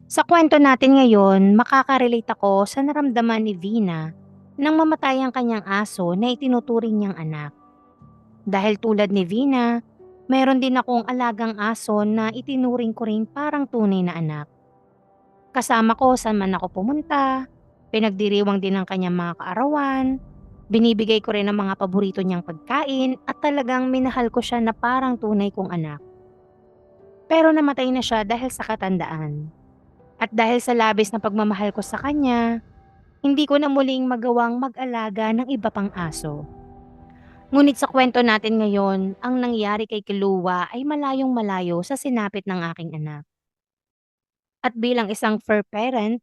Sa kwento natin ngayon, makaka-relate ako sa naramdaman ni Vina nang mamatay ang kanyang aso na itinuturing niyang anak. Dahil tulad ni Vina, mayroon din akong alagang aso na itinuring ko rin parang tunay na anak. Kasama ko saan man ako pumunta, pinagdiriwang din ng kanyang mga kaarawan, binibigay ko rin ang mga paborito niyang pagkain at talagang minahal ko siya na parang tunay kong anak. Pero namatay na siya dahil sa katandaan. At dahil sa labis na pagmamahal ko sa kanya, hindi ko na muling magawang mag-alaga ng iba pang aso. Ngunit sa kwento natin ngayon, ang nangyari kay Kiluwa ay malayong malayo sa sinapit ng aking anak. At bilang isang fur parent,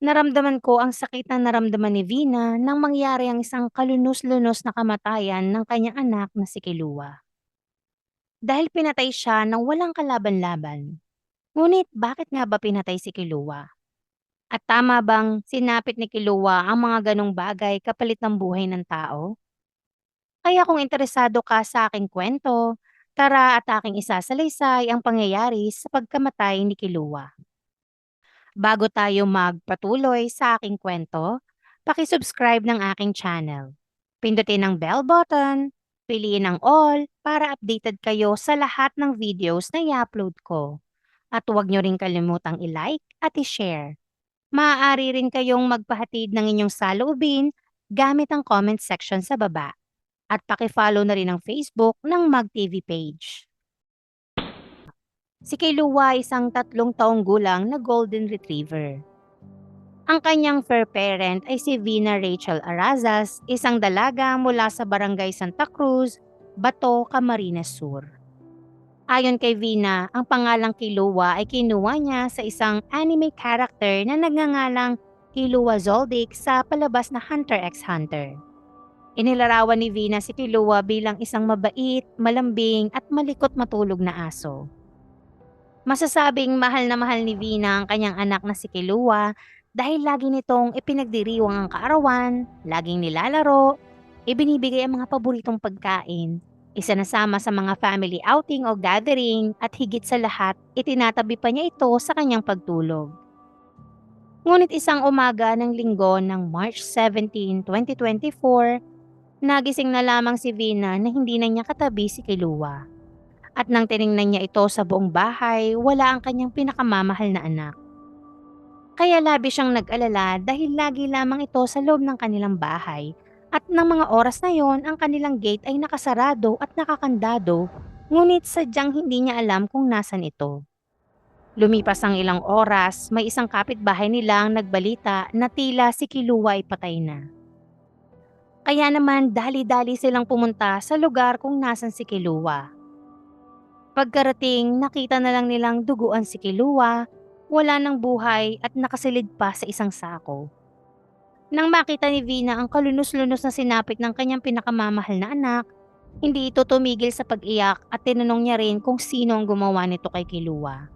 naramdaman ko ang sakit na naramdaman ni Vina nang mangyari ang isang kalunos-lunos na kamatayan ng kanyang anak na si Kiluwa. Dahil pinatay siya ng walang kalaban-laban. Ngunit bakit nga ba pinatay si Kiluwa? At tama bang sinapit ni Kiluwa ang mga ganong bagay kapalit ng buhay ng tao? Kaya kung interesado ka sa aking kwento, tara at aking isasalaysay ang pangyayari sa pagkamatay ni Kiluwa. Bago tayo magpatuloy sa aking kwento, pakisubscribe ng aking channel. Pindutin ang bell button, piliin ang all para updated kayo sa lahat ng videos na i-upload ko. At huwag nyo rin kalimutang i-like at i-share. Maaari rin kayong magpahatid ng inyong saloobin gamit ang comment section sa baba. At paki-follow na rin ang Facebook ng MagTV page. Si Kayluwa ay isang 3 taong gulang na golden retriever. Ang kanyang fur parent ay si Vina Rachel Arazas, isang dalaga mula sa Barangay Santa Cruz, Bato, Camarines Sur. Ayon kay Vina, ang pangalang Killua ay kinuha niya sa isang anime character na nagngangalang Killua Zoldyck sa palabas na Hunter x Hunter. Inilarawan ni Vina si Killua bilang isang mabait, malambing at malikot matulog na aso. Masasabing mahal ni Vina ang kanyang anak na si Killua dahil lagi nitong ipinagdiriwang ang kaarawan, laging nilalaro, ibinibigay ang mga paboritong pagkain, isinasama sa mga family outing o gathering at higit sa lahat, itinatabi pa niya ito sa kanyang pagtulog. Ngunit isang umaga ng linggo ng March 17, 2024, nagising na lamang si Vina na hindi na niya katabi si Killua. At nang tiningnan niya ito sa buong bahay, wala ang kanyang pinakamamahal na anak. Kaya labis siyang nag-alala dahil lagi lamang ito sa loob ng kanilang bahay at ng mga oras na yon ang kanilang gate ay nakasarado at nakakandado, ngunit sadyang hindi niya alam kung nasan ito. Lumipas ang ilang oras, may isang kapitbahay nilang nagbalita na tila si Kiluwa ay patay na. Kaya naman dali-dali silang pumunta sa lugar kung nasan si Kiluwa. Pagkarating, nakita na lang nilang duguan si Kiluwa, wala ng buhay at nakasilid pa sa isang sako. Nang makita ni Vina ang kalunos-lunos na sinapit ng kanyang pinakamamahal na anak, hindi ito tumigil sa pag-iyak at tinanong niya rin kung sino ang gumawa nito kay Kiluwa.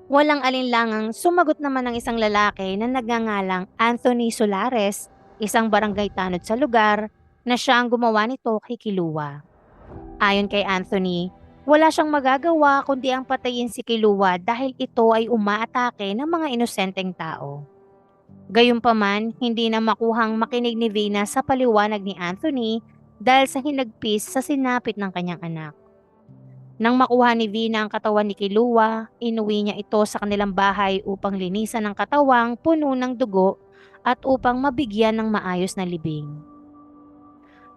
Walang alinlangang sumagot naman ng isang lalaki na nagngangalang Anthony Solares, isang barangay tanod sa lugar, na siya ang gumawa nito kay Kiluwa. Ayon kay Anthony, wala siyang magagawa kundi ang patayin si Kiluwa dahil ito ay umaatake ng mga inosenteng tao. Gayunpaman, hindi na makuhang makinig ni Vina sa paliwanag ni Anthony dahil sa hinagpis sa sinapit ng kanyang anak. Nang makuha ni Vina ang katawan ni Kiluwa, inuwi niya ito sa kanilang bahay upang linisan ang katawang puno ng dugo at upang mabigyan ng maayos na libing.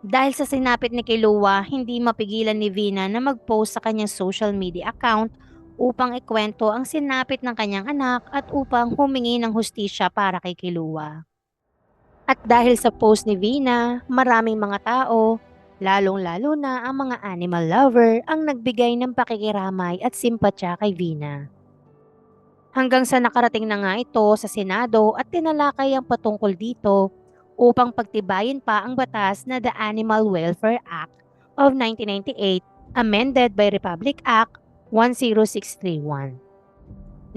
Dahil sa sinapit ni Kiluwa, hindi mapigilan ni Vina na mag-post sa kanyang social media account upang ikwento ang sinapit ng kanyang anak at upang humingi ng hustisya para kay Kiluwa. At dahil sa post ni Vina, maraming mga tao, lalong-lalo na ang mga animal lover, ang nagbigay ng pakikiramay at simpatya kay Vina. Hanggang sa nakarating na nga ito sa Senado at tinalakay ang patungkol dito upang pagtibayin pa ang batas na The Animal Welfare Act of 1998 amended by Republic Act 10631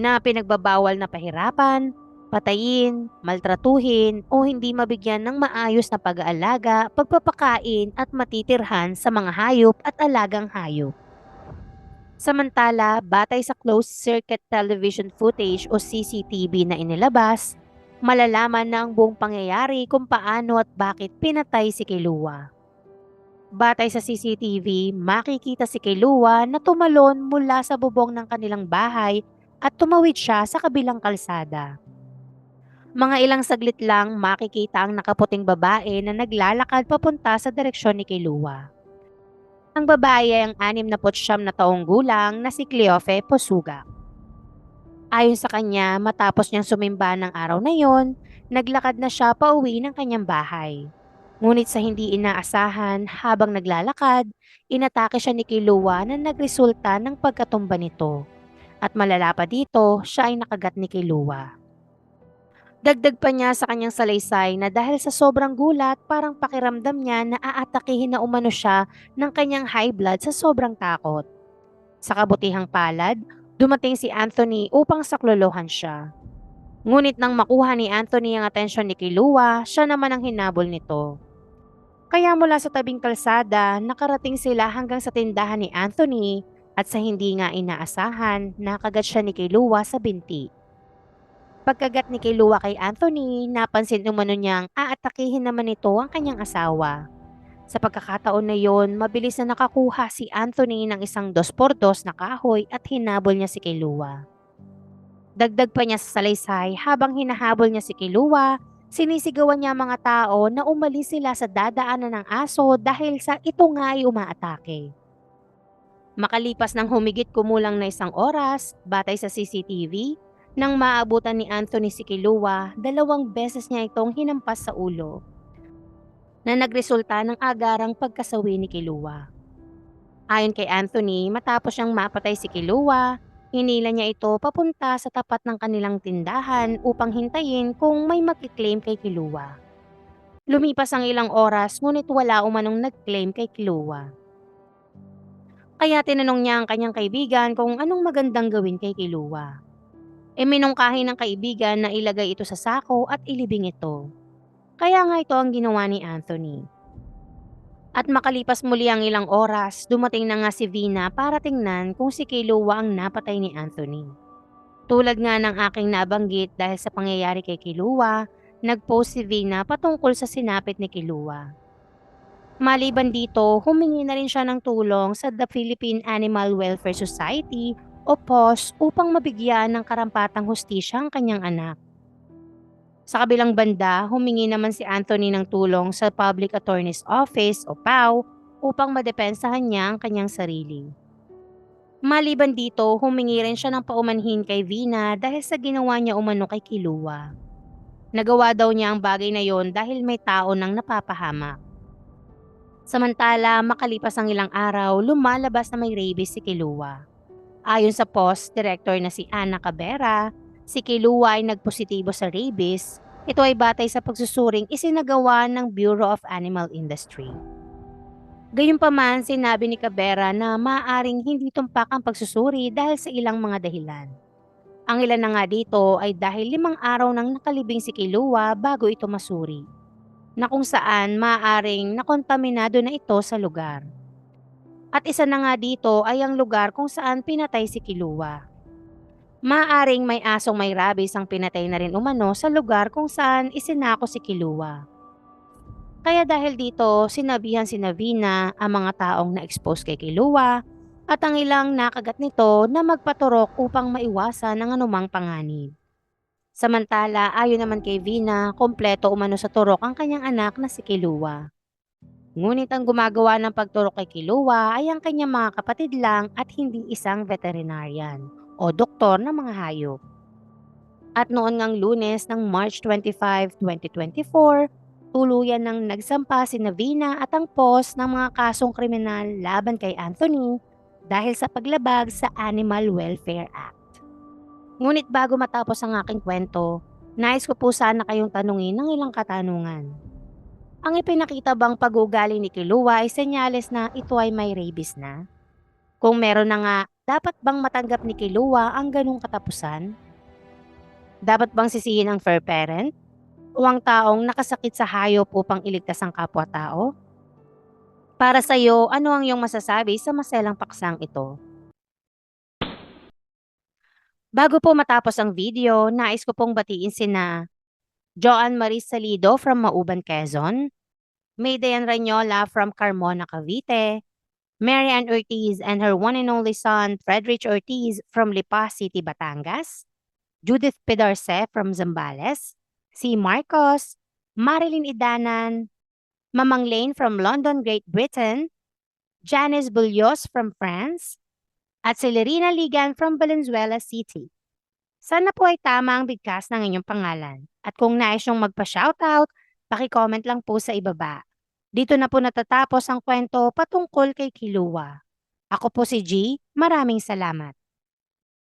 na pinagbabawal na pahirapan, patayin, maltratuhin o hindi mabigyan ng maayos na pag-aalaga, pagpapakain at matitirhan sa mga hayop at alagang hayop. Samantala, batay sa closed-circuit television footage o CCTV na inilabas, malalaman na ang buong pangyayari kung paano at bakit pinatay si Kilua. Batay sa CCTV, makikita si Kilua na tumalon mula sa bubong ng kanilang bahay at tumawid siya sa kabilang kalsada. Mga ilang saglit lang makikita ang nakaputing babae na naglalakad papunta sa direksyon ni Kilua. Ang babae ay ang 69 na taong gulang na si Cleofe Posuga. Ayon sa kanya, matapos niyang sumimba ng araw na yon, naglakad na siya pauwi ng kanyang bahay. Ngunit sa hindi inaasahan, habang naglalakad, inatake siya ni Kilua na nagresulta ng pagkatumba nito. At malala pa dito, siya ay nakagat ni Kilua. Dagdag pa niya sa kanyang salaysay na dahil sa sobrang gulat, parang pakiramdam niya na aatakihin na umano siya ng kanyang high blood sa sobrang takot. Sa kabutihang palad, dumating si Anthony upang saklolohan siya. Ngunit nang makuha ni Anthony ang atensyon ni Kilua, siya naman ang hinabol nito. Kaya mula sa tabing kalsada, nakarating sila hanggang sa tindahan ni Anthony at sa hindi nga inaasahan, nakagat siya ni Kilua sa binti. Pagkagat ni Kilua kay Anthony, napansin umano niyang aatakihin naman nito ang kanyang asawa. Sa pagkakataon na yon, mabilis na nakakuha si Anthony ng isang 2x2 na kahoy at hinabol niya si Kilua. Dagdag pa niya sa salaysay, habang hinahabol niya si Kilua, sinisigawan niya ang mga tao na umalis sila sa dadaanan ng aso dahil sa ito nga ay umaatake. Makalipas ng humigit kumulang na 1 oras, batay sa CCTV, nang maabutan ni Anthony si Kilua, 2 beses niya itong hinampas sa ulo, na nagresulta ng agarang pagkasawi ni Kilua. Ayon kay Anthony, matapos siyang mapatay si Kilua, hinila niya ito papunta sa tapat ng kanilang tindahan upang hintayin kung may magkiklaim kay Kilua. Lumipas ang ilang oras ngunit wala umanong nag-claim kay Kilua. Kaya tinanong niya ang kanyang kaibigan kung anong magandang gawin kay Kilua. Minungkahi ng kaibigan na ilagay ito sa sako at ilibing ito. Kaya nga ito ang ginawa ni Anthony. At makalipas muli ang ilang oras, dumating na nga si Vina para tingnan kung si Kilua ang napatay ni Anthony. Tulad nga ng aking nabanggit, dahil sa pangyayari kay Kilua, nag-post si Vina patungkol sa sinapit ni Kilua. Maliban dito, humingi na rin siya ng tulong sa The Philippine Animal Welfare Society o PAWS upang mabigyan ng karampatang hustisya ang kanyang anak. Sa kabilang banda, humingi naman si Anthony ng tulong sa Public Attorney's Office o PAO upang madepensahan niya ang kanyang sarili. Maliban dito, humingi rin siya ng paumanhin kay Vina dahil sa ginawa niya umano kay Kilua. Nagawa daw niya ang bagay na yon dahil may tao nang napapahamak. Samantala, makalipas ang ilang araw, lumalabas na may rabies si Kilua. Ayon sa PAWS director na si Ana Cabera, si Kilua ay nagpositibo sa rabies. Ito ay batay sa pagsusuring isinagawa ng Bureau of Animal Industry. Gayunpaman, sinabi ni Cabera na maaaring hindi tumpak ang pagsusuri dahil sa ilang mga dahilan. Ang ilan na nga dito ay dahil 5 araw nang nakalibing si Kilua bago ito masuri, na kung saan maaaring nakontaminado na ito sa lugar. At isa na nga dito ay ang lugar kung saan pinatay si Kilua. Maaaring may asong may rabies ang pinatay na rin umano sa lugar kung saan isinako si Kilua. Kaya dahil dito, sinabihan si Navina ang mga taong na-expose kay Kilua at ang ilang nakagat nito na magpaturok upang maiwasan ang anumang panganib. Samantala, ayon naman kay Vina, kompleto umano sa turok ang kanyang anak na si Kilua. Ngunit ang gumagawa ng pagturok kay Kilua ay ang kanyang mga kapatid lang at hindi isang veterinarian o doktor ng mga hayop. At noon ngang Lunes ng March 25, 2024, tuluyan ng nagsampa si Navina at ang PAWS ng mga kasong kriminal laban kay Anthony dahil sa paglabag sa Animal Welfare Act. Ngunit bago matapos ang aking kwento, nais ko po sana kayong tanungin ng ilang katanungan. Ang ipinakita bang pag-uugali ni Kilua ay senyales na ito ay may rabies na? Kung meron na nga, dapat bang matanggap ni Kilua ang ganung katapusan? Dapat bang sisihin ang fur parent o ang taong nakasakit sa hayop upang iligtas ang kapwa-tao? Para sa iyo, ano ang iyong masasabi sa maselang paksang ito? Bago po matapos ang video, nais ko pong batiin sina Joan Marie Salido from Mauban, Quezon, Maydayan Ranyola from Carmona, Cavite, Mary Ann Ortiz and her one and only son, Frederick Ortiz from Lipa City, Batangas, Judith Pedarce from Zambales, si Marcos, Marilyn Idanan, Mamang Lane from London, Great Britain, Janice Bullios from France, at si Lerina Ligan from Valenzuela City. Sana po ay tama ang bigkas ng inyong pangalan. At kung nais nyong magpa-shoutout, paki-comment lang po sa ibaba. Dito na po natatapos ang kwento patungkol kay Kilua. Ako po si G. Maraming salamat.